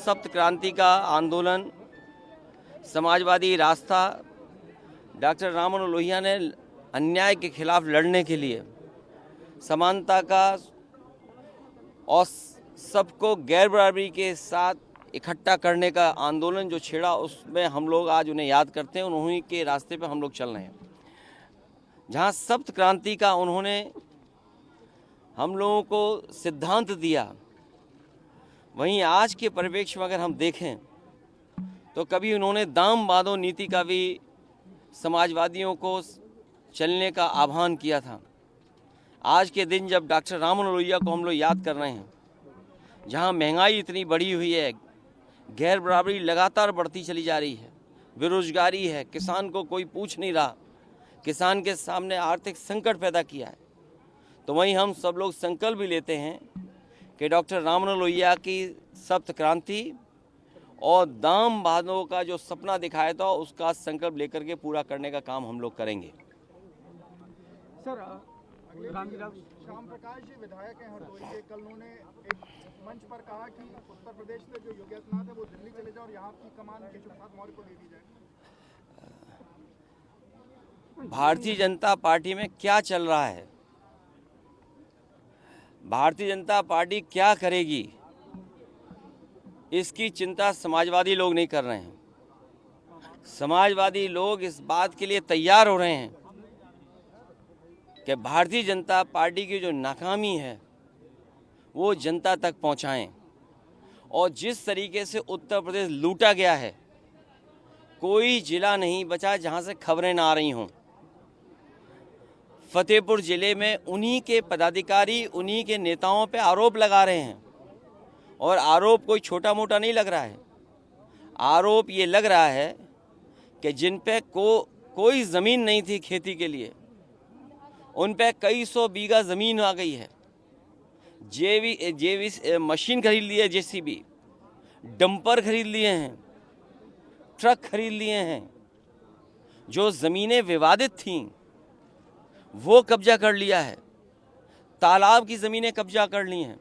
सप्त क्रांति का आंदोलन समाजवादी रास्ता डॉक्टर राम मनोहर लोहिया ने अन्याय के खिलाफ लड़ने के लिए समानता का और सबको गैर बराबरी के साथ इकट्ठा करने का आंदोलन जो छेड़ा, उसमें हम लोग आज उन्हें याद करते हैं। उन्हीं के रास्ते पे हम लोग चल रहे हैं। जहां सप्त क्रांति का उन्होंने हम लोगों को सिद्धांत दिया, वहीं आज के परिप्रेक्ष्य में अगर हम देखें तो कभी उन्होंने दाम बांधो नीति का भी समाजवादियों को चलने का आह्वान किया था। आज के दिन जब डॉक्टर राम मनोहर लोहिया को हम लोग याद कर रहे हैं, जहां महंगाई इतनी बढ़ी हुई है, गैर बराबरी लगातार बढ़ती चली जा रही है, बेरोजगारी है, किसान को कोई पूछ नहीं रहा, किसान के सामने आर्थिक संकट पैदा किया है, तो वहीं हम सब लोग संकल्प भी लेते हैं कि डॉक्टर राम मनोहर लोहिया की सप्त क्रांति और दाम बांधो का जो सपना दिखाया था, उसका संकल्प लेकर के पूरा करने का काम हम लोग करेंगे। सर, श्याम प्रकाश जी विधायक हैं हरदोई के, कल उन्होंने एक मंच पर कहा कि उत्तर प्रदेश से जो योगी आदित्यनाथ है वो दिल्ली चले जाए और यहाँ की कमान केशव प्रसाद मौर्य को दे दी जाए। भारतीय जनता पार्टी में क्या चल रहा है, भारतीय जनता पार्टी क्या करेगी, इसकी चिंता समाजवादी लोग नहीं कर रहे हैं। समाजवादी लोग इस बात के लिए तैयार हो रहे हैं कि भारतीय जनता पार्टी की जो नाकामी है वो जनता तक पहुंचाएं। और जिस तरीके से उत्तर प्रदेश लूटा गया है, कोई जिला नहीं बचा जहां से खबरें ना आ रही हों। फतेहपुर जिले में उन्हीं के पदाधिकारी, उन्हीं के नेताओं पे आरोप लगा रहे हैं, और आरोप कोई छोटा मोटा नहीं लग रहा है। आरोप ये लग रहा है कि जिन पे कोई ज़मीन नहीं थी खेती के लिए, उन पे कई सौ बीघा ज़मीन आ गई है। जेवी मशीन खरीद ली है, जेसीबी, डंपर खरीद लिए हैं, ट्रक खरीद लिए हैं। जो ज़मीनें विवादित थीं वो कब्जा कर लिया है, तालाब की ज़मीनें कब्जा कर ली हैं।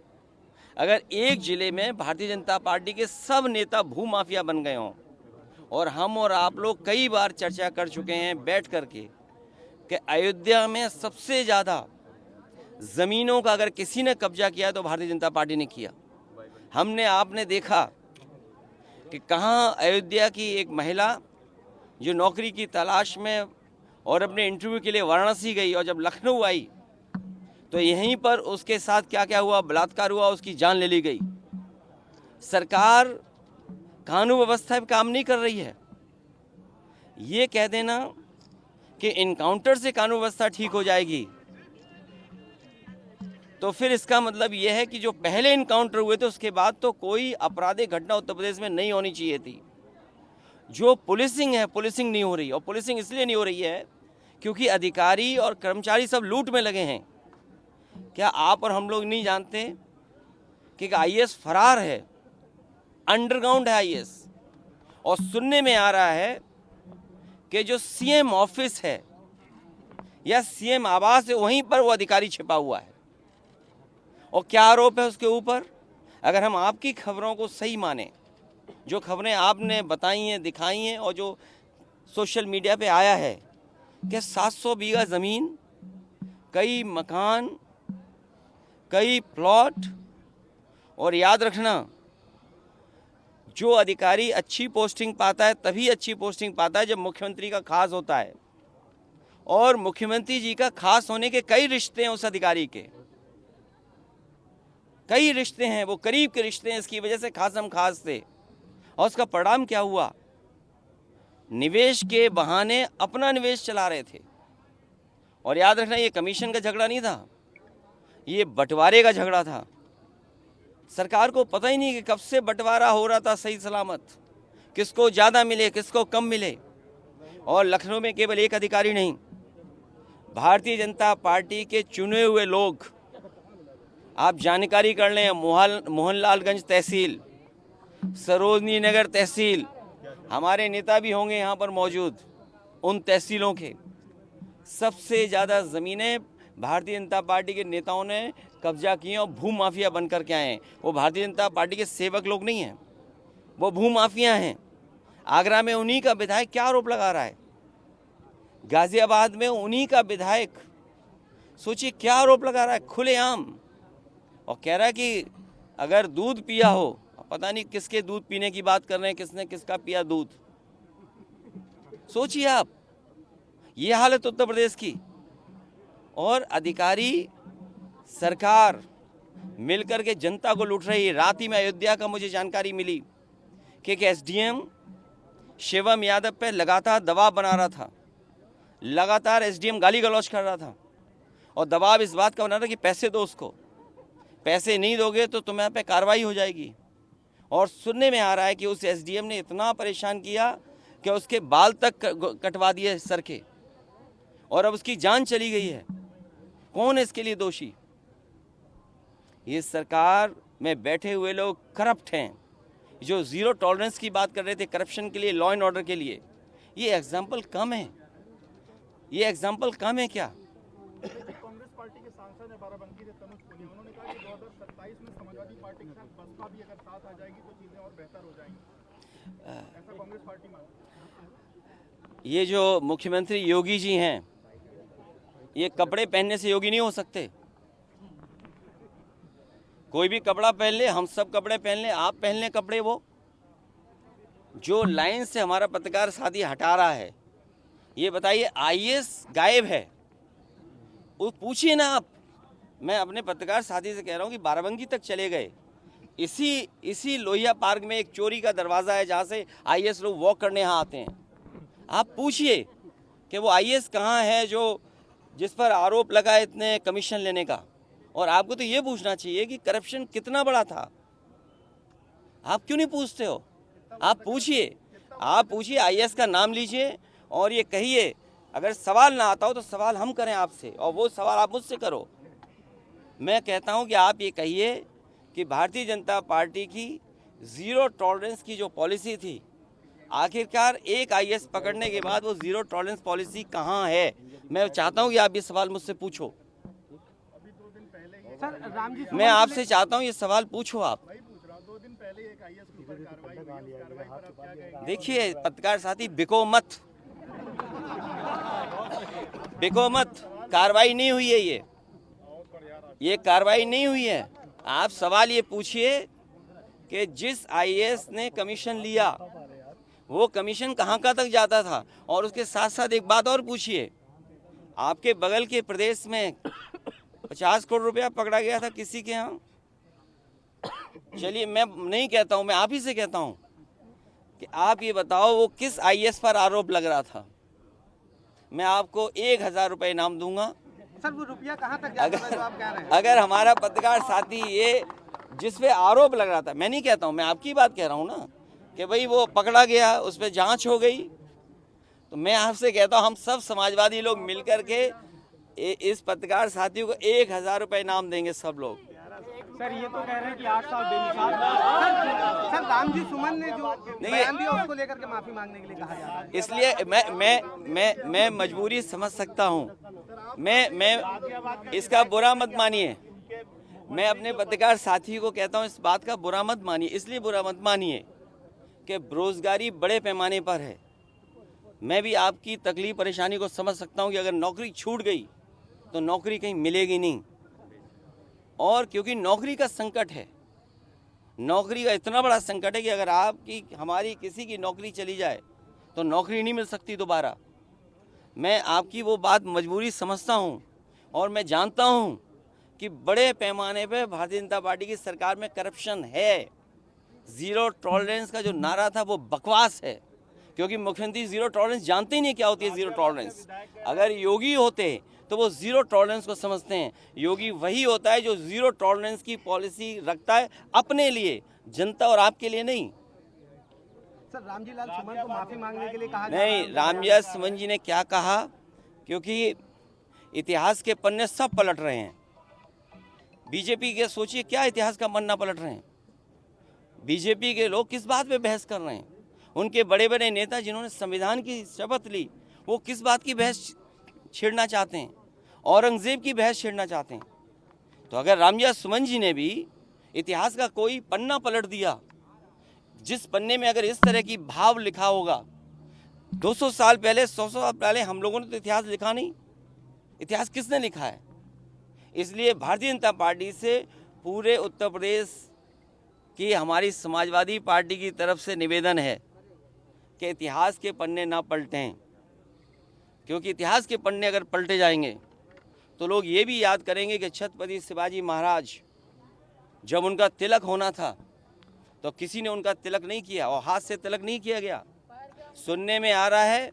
अगर एक ज़िले में भारतीय जनता पार्टी के सब नेता भूमाफिया बन गए हों, और हम और आप लोग कई बार चर्चा कर चुके हैं बैठ करके कि अयोध्या में सबसे ज़्यादा ज़मीनों का अगर किसी ने कब्जा किया तो भारतीय जनता पार्टी ने किया। हमने आपने देखा कि कहाँ अयोध्या की एक महिला जो नौकरी की तलाश में और अपने इंटरव्यू के लिए वाराणसी गई, और जब लखनऊ आई तो यहीं पर उसके साथ क्या क्या हुआ, बलात्कार हुआ, उसकी जान ले ली गई। सरकार कानून व्यवस्था पे काम नहीं कर रही है। ये कह देना कि इनकाउंटर से कानून व्यवस्था ठीक हो जाएगी, तो फिर इसका मतलब यह है कि जो पहले इनकाउंटर हुए थे उसके बाद तो कोई आपराधिक घटना उत्तर प्रदेश में नहीं होनी चाहिए थी। जो पुलिसिंग है, पुलिसिंग नहीं हो रही, और पुलिसिंग इसलिए नहीं हो रही है क्योंकि अधिकारी और कर्मचारी सब लूट में लगे हैं। क्या आप और हम लोग नहीं जानते कि आईएएस फरार है, अंडरग्राउंड है आईएएस, और सुनने में आ रहा है कि जो सीएम ऑफिस है या सीएम आवास है, वहीं पर वो अधिकारी छिपा हुआ है। और क्या आरोप है उसके ऊपर? अगर हम आपकी खबरों को सही माने, जो खबरें आपने बताई हैं, दिखाई हैं, और जो सोशल मीडिया पे आया है कि 700 बीघा ज़मीन, कई मकान, कई प्लॉट, और याद रखना जो अधिकारी अच्छी पोस्टिंग पाता है तभी अच्छी पोस्टिंग पाता है जब मुख्यमंत्री का खास होता है, और मुख्यमंत्री जी का खास होने के कई रिश्ते हैं उस अधिकारी के, कई रिश्ते हैं, वो करीब के रिश्ते हैं, इसकी वजह से खासम खास थे। और उसका परिणाम क्या हुआ? निवेश के बहाने अपना निवेश चला रहे थे। और याद रखना, ये कमीशन का झगड़ा नहीं था, ये बंटवारे का झगड़ा था। सरकार को पता ही नहीं कि कब से बंटवारा हो रहा था सही सलामत, किसको ज़्यादा मिले, किसको कम मिले। और लखनऊ में केवल एक अधिकारी नहीं, भारतीय जनता पार्टी के चुने हुए लोग, आप जानकारी कर लें, मोहनलालगंज तहसील, सरोजनी नगर तहसील, हमारे नेता भी होंगे यहाँ पर मौजूद, उन तहसीलों के सबसे ज़्यादा ज़मीनें भारतीय जनता पार्टी के नेताओं ने कब्जा किए और भू माफिया बनकर के आए हैं। वो भारतीय जनता पार्टी के सेवक लोग नहीं हैं, वो भूमाफिया हैं। आगरा में उन्हीं का विधायक क्या आरोप लगा रहा है, गाजियाबाद में उन्हीं का विधायक सोचिए क्या आरोप लगा रहा है खुलेआम, और कह रहा है कि अगर दूध पिया हो, पता नहीं किसके दूध पीने की बात कर रहे हैं, किसने किसका पिया दूध। सोचिए आप, ये हालत उत्तर प्रदेश की। और अधिकारी सरकार मिलकर के जनता को लूट रही है। रात ही में अयोध्या का मुझे जानकारी मिली कि एसडीएम शिवम यादव पे लगातार दबाव बना रहा था, लगातार एसडीएम गाली गलौज कर रहा था, और दबाव इस बात का बना रहा कि पैसे दो उसको, पैसे नहीं दोगे तो तुम्हारे पे कार्रवाई हो जाएगी। और सुनने में आ रहा है कि उस एसडीएम ने इतना परेशान किया कि उसके बाल तक कटवा दिए सर के, और अब उसकी जान चली गई है। कौन है इसके लिए दोषी? ये सरकार में बैठे हुए लोग करप्ट हैं, जो जीरो टॉलरेंस की बात कर रहे थे करप्शन के लिए, लॉ एंड ऑर्डर के लिए। ये एग्जाम्पल कम है, ये एग्जाम्पल कम है क्या? कांग्रेस पार्टी के सांसद है बाराबंकी से तनुज पुनिया, उन्होंने कहा कि 2027 में समाजवादी पार्टी के साथ बसपा भी अगर साथ आ जाएगी तो चीजें और बेहतर हो जाएंगी, ऐसा कांग्रेस पार्टी मानती है। ये जो मुख्यमंत्री योगी जी हैं, ये कपड़े पहनने से योगी नहीं हो सकते। कोई भी कपड़ा पहन ले, हम सब कपड़े पहन ले, आप पहन ले कपड़े। वो जो लाइन से हमारा पत्रकार साथी हटा रहा है, ये बताइए आईएएस गायब है, वो पूछिए ना आप। मैं अपने पत्रकार साथी से कह रहा हूँ कि बाराबंकी तक चले गए। इसी लोहिया पार्क में एक चोरी का दरवाज़ा है जहाँ से आईएएस लोग वॉक करने यहाँ आते हैं। आप पूछिए कि वो आईएएस कहाँ है जो जिस पर आरोप लगा है इतने कमीशन लेने का। और आपको तो ये पूछना चाहिए कि करप्शन कितना बड़ा था। आप क्यों नहीं पूछते हो? आप पूछिए आईएएस का नाम लीजिए और ये कहिए, अगर सवाल ना आता हो तो सवाल हम करें आपसे, और वो सवाल आप मुझसे करो। मैं कहता हूं कि आप ये कहिए कि भारतीय जनता पार्टी की ज़ीरो टॉलरेंस की जो पॉलिसी थी, आखिरकार एक आईएएस पकड़ने के बाद वो ज़ीरो टॉलरेंस पॉलिसी कहाँ है? मैं चाहता हूं कि आप ये सवाल मुझसे पूछो। सर राम जी, मैं आपसे चाहता हूं ये सवाल पूछो आप। 2 दिन पहले एक आईएएस के ऊपर कार्रवाई हुई, उस कार्रवाई पर आप क्या कहेंगे? देखिए पत्रकार साथी, बिको मत, कार्रवाई नहीं हुई है, ये कार्रवाई नहीं हुई है। आप सवाल ये पूछिए कि जिस आईएएस ने कमीशन लिया वो कमीशन कहाँ तक जाता था, और उसके साथ साथ एक बात और पूछिए, आपके बगल के प्रदेश में 50 करोड़ रुपया पकड़ा गया था किसी के यहाँ। चलिए मैं नहीं कहता हूँ, मैं आप ही से कहता हूँ कि आप ये बताओ वो किस आईएएस पर आरोप लग रहा था। मैं आपको 1000 रुपये इनाम दूंगा सर वो रुपया कहाँ तक जाता है जो आप कह रहे हैं? अगर हमारा पत्रकार साथी ये जिस पे आरोप लग रहा था, मैं नहीं कहता हूँ, मैं आपकी बात कह रहा हूँ ना, कि भाई वो पकड़ा गया, उस पर जांच हो गई, तो मैं आपसे कहता हूँ हम सब समाजवादी लोग मिलकर के इस पत्रकार साथियों को 1000 रुपये इनाम देंगे सब लोग। सर ये तो कह रहे हैं कि 8 साल बेमिसाल। सर राम जी सुमन ने जो बयान दिया उसको लेकर के माफी मांगने के लिए कहा जा रहा है, इसलिए मैं मजबूरी समझ सकता हूँ। मैं इसका बुरा मत मानिए, मैं अपने पत्रकार साथी को कहता हूँ इस बात का बुरा मत मानिए। इसलिए बुरा मत मानिए कि बेरोजगारी बड़े पैमाने पर है। मैं भी आपकी तकलीफ परेशानी को समझ सकता हूँ कि अगर नौकरी छूट गई तो नौकरी कहीं मिलेगी नहीं, और क्योंकि नौकरी का संकट है, नौकरी का इतना बड़ा संकट है कि अगर आपकी हमारी किसी की नौकरी चली जाए तो नौकरी नहीं मिल सकती दोबारा। मैं आपकी वो बात मजबूरी समझता हूँ, और मैं जानता हूँ कि बड़े पैमाने पे भारतीय जनता पार्टी की सरकार में करप्शन है। ज़ीरो टॉलरेंस का जो नारा था वो बकवास है, क्योंकि मुख्यमंत्री ज़ीरो टॉलरेंस जानते ही नहीं क्या होती है ज़ीरो टॉलरेंस। अगर योगी होते तो वो ज़ीरो टॉलरेंस को समझते हैं। योगी वही होता है जो ज़ीरो टॉलरेंस की पॉलिसी रखता है अपने लिए, जनता और आपके लिए नहीं। सर रामजी लाल सुमन को माफी मांगने के लिए कहा जा रहा है। नहीं, रामजी सुमन जी ने क्या कहा, क्योंकि इतिहास के पन्ने सब पलट रहे हैं। बीजेपी के सोचिए क्या इतिहास का पन्ना पलट रहे हैं। बीजेपी के लोग किस बात पे बहस कर रहे हैं? उनके बड़े बड़े नेता जिन्होंने संविधान की शपथ ली वो किस बात की बहस छेड़ना चाहते हैं? औरंगजेब की बहस छेड़ना चाहते हैं। तो अगर रामजी सुमन जी ने भी इतिहास का कोई पन्ना पलट दिया, जिस पन्ने में अगर इस तरह की भाव लिखा होगा, 200 साल पहले, 100 साल पहले हम लोगों ने तो इतिहास लिखा नहीं। इतिहास किसने लिखा है? इसलिए भारतीय जनता पार्टी से पूरे उत्तर प्रदेश की हमारी समाजवादी पार्टी की तरफ से निवेदन है कि इतिहास के पन्ने ना पलटें, क्योंकि इतिहास के पन्ने अगर पलटे जाएंगे तो लोग ये भी याद करेंगे कि छत्रपति शिवाजी महाराज जब उनका तिलक होना था तो किसी ने उनका तिलक नहीं किया और हाथ से तिलक नहीं किया गया। सुनने में आ रहा है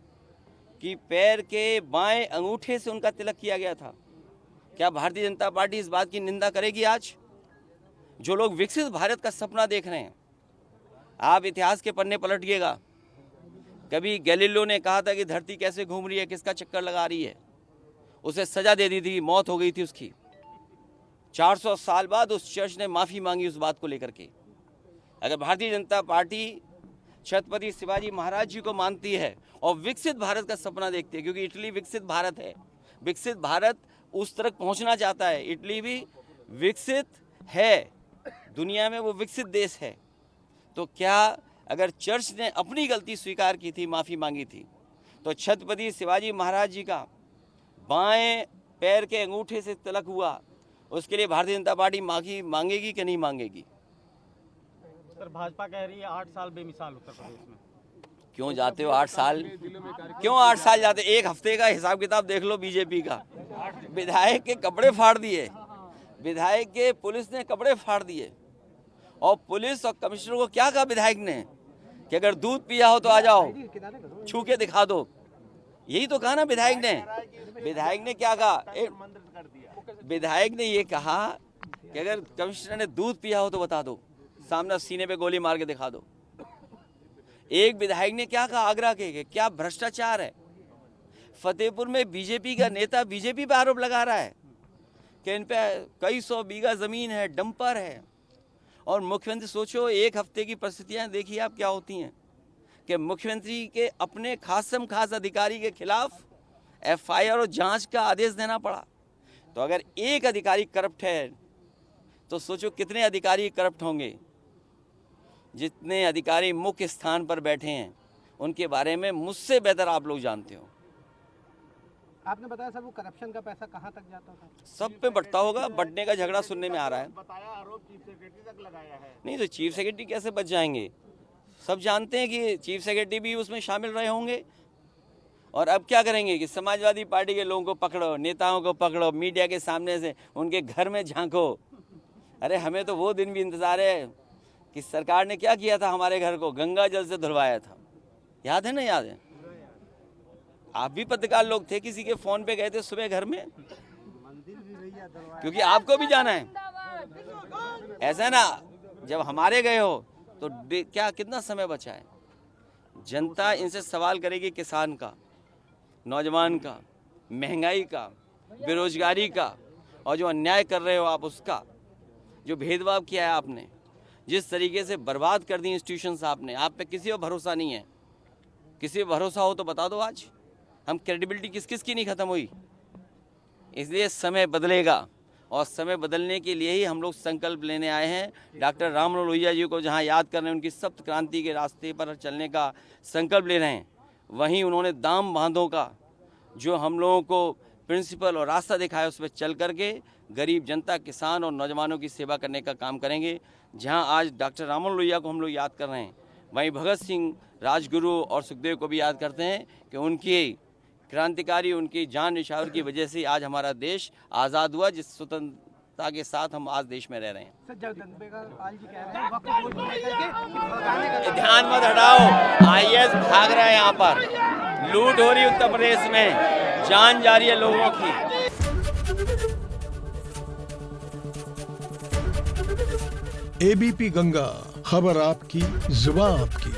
कि पैर के बाएं अंगूठे से उनका तिलक किया गया था। क्या भारतीय जनता पार्टी इस बात की निंदा करेगी? आज जो लोग विकसित भारत का सपना देख रहे हैं, आप इतिहास के पन्ने पलटिएगा। कभी गैलीलियो ने कहा था कि धरती कैसे घूम रही है, किसका चक्कर लगा रही है, उसे सजा दे दी थी, मौत हो गई थी उसकी। 400 साल बाद उस चर्च ने माफ़ी मांगी उस बात को लेकर के। अगर भारतीय जनता पार्टी छत्रपति शिवाजी महाराज जी को मानती है और विकसित भारत का सपना देखती है, क्योंकि इटली विकसित भारत है, विकसित भारत उस तक पहुंचना चाहता है, इटली भी विकसित है, दुनिया में वो विकसित देश है, तो क्या अगर चर्च ने अपनी गलती स्वीकार की थी, माफ़ी मांगी थी, तो छत्रपति शिवाजी महाराज जी का बाएं पैर के अंगूठे से तिलक हुआ, उसके लिए भारतीय जनता पार्टी माफ़ी मांगेगी कि नहीं मांगेगी? सर, भाजपा कह रही है 8 साल बेमिसाल उत्तर प्रदेश में। क्यों जाते हो 8 साल? क्यों 8 साल जाते? एक हफ्ते का हिसाब किताब देख लो बीजेपी का। विधायक के कपड़े फाड़ दिए, विधायक के पुलिस ने कपड़े फाड़ दिए, और पुलिस और कमिश्नर को क्या कहा विधायक ने कि अगर दूध पिया हो तो आ जाओ, छू के दिखा दो। यही तो कहा ना विधायक ने। विधायक ने क्या कहा? विधायक ने ये कहा कि अगर कमिश्नर ने दूध पिया हो तो बता दो, सामने सीने पे गोली मार के दिखा दो। एक विधायक ने क्या कहा आगरा के, क्या भ्रष्टाचार है। फतेहपुर में बीजेपी का नेता बीजेपी पे आरोप लगा रहा है कि इन पे कई 100 बीघा जमीन है, डंपर है, और मुख्यमंत्री, सोचो एक हफ्ते की परिस्थितियां देखिए आप क्या होती हैं कि मुख्यमंत्री के अपने खासम खास अधिकारी के खिलाफ FIR और जांच का आदेश देना पड़ा। तो अगर एक अधिकारी करप्ट है तो सोचो कितने अधिकारी करप्ट होंगे। जितने अधिकारी मुख्य स्थान पर बैठे हैं उनके बारे में मुझसे बेहतर आप लोग जानते हो। आपने बताया सर, वो करप्शन का पैसा कहाँ तक जाता था? सब पे बंटता होगा, बंटने का झगड़ा सुनने में आ रहा है। बताया आरोप चीफ सेक्रेटरी तक लगाया है। नहीं तो चीफ सेक्रेटरी कैसे बच जाएंगे? सब जानते हैं कि चीफ सेक्रेटरी भी उसमें शामिल रहे होंगे। और अब क्या करेंगे कि समाजवादी पार्टी के लोगों को पकड़ो, नेताओं को पकड़ो, मीडिया के सामने से उनके घर में झांको। अरे हमें तो वो दिन भी इंतजार है कि सरकार ने क्या किया था, हमारे घर को गंगा जल से धुलवाया था। याद है ना? याद है। आप भी पत्रकार लोग थे, किसी के फोन पे गए थे सुबह घर में, क्योंकि आपको भी जाना है। ऐसा है ना, जब हमारे गए हो तो क्या कितना समय बचा है? जनता इनसे सवाल करेगी, किसान का, नौजवान का, महंगाई का, बेरोजगारी का, और जो अन्याय कर रहे हो आप उसका, जो भेदभाव किया है आपने, जिस तरीके से बर्बाद कर दी इंस्टीट्यूशंस आपने, आप पे किसी पर भरोसा नहीं है। किसी पर भरोसा हो तो बता दो। आज हम क्रेडिबिलिटी किस किस की नहीं ख़त्म हुई। इसलिए समय बदलेगा, और समय बदलने के लिए ही हम लोग संकल्प लेने आए हैं। डॉक्टर राममनोहर लोहिया जी को जहां याद कर रहे हैं, उनकी सप्त क्रांति के रास्ते पर चलने का संकल्प ले रहे हैं, वहीं उन्होंने दाम बांधों का जो हम लोगों को प्रिंसिपल और रास्ता दिखाया, उस पर चल करके गरीब जनता, किसान और नौजवानों की सेवा करने का काम करेंगे। जहां आज डॉक्टर राममनोहर लोहिया को हम लोग याद कर रहे हैं, वहीं भगत सिंह, राजगुरु और सुखदेव को भी याद करते हैं कि उनकी क्रांतिकारी, उनकी जान निछावर की वजह से आज हमारा देश आज़ाद हुआ, जिस स्वतंत्रता के साथ हम आज देश में रह रहे हैं। सर, जगदम्बिका जी कह रहे हैं वक्त बोझ को लेकर के भगाने का ध्यान मत हटाओ। IAS भाग रहा है, यहाँ पर लूट हो रही उत्तर प्रदेश में, जान जा रही है लोगों की। ABP गंगा, खबर आपकी, जुबान आपकी।